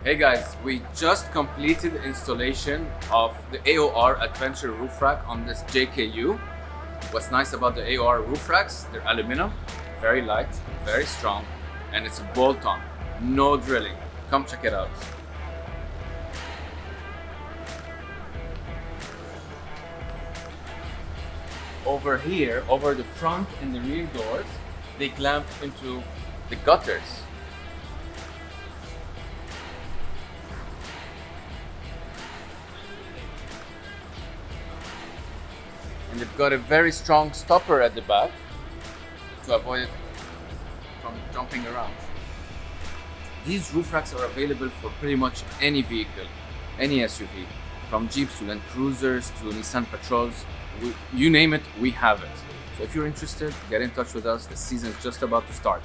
Hey guys, we just completed installation of the AOR Adventure Roof Rack on this JKU. What's nice about the AOR Roof Racks, they're aluminum, very light, very strong, and it's a bolt-on, no drilling. Come check it out. Over here, over the front and the rear doors, they clamp into the gutters. And they've got a very strong stopper at the back to avoid it from jumping around. These roof racks are available for pretty much any vehicle, any SUV, from Jeeps to Land Cruisers to Nissan Patrols. You name it, we have it. So if you're interested, get in touch with us. The season is just about to start.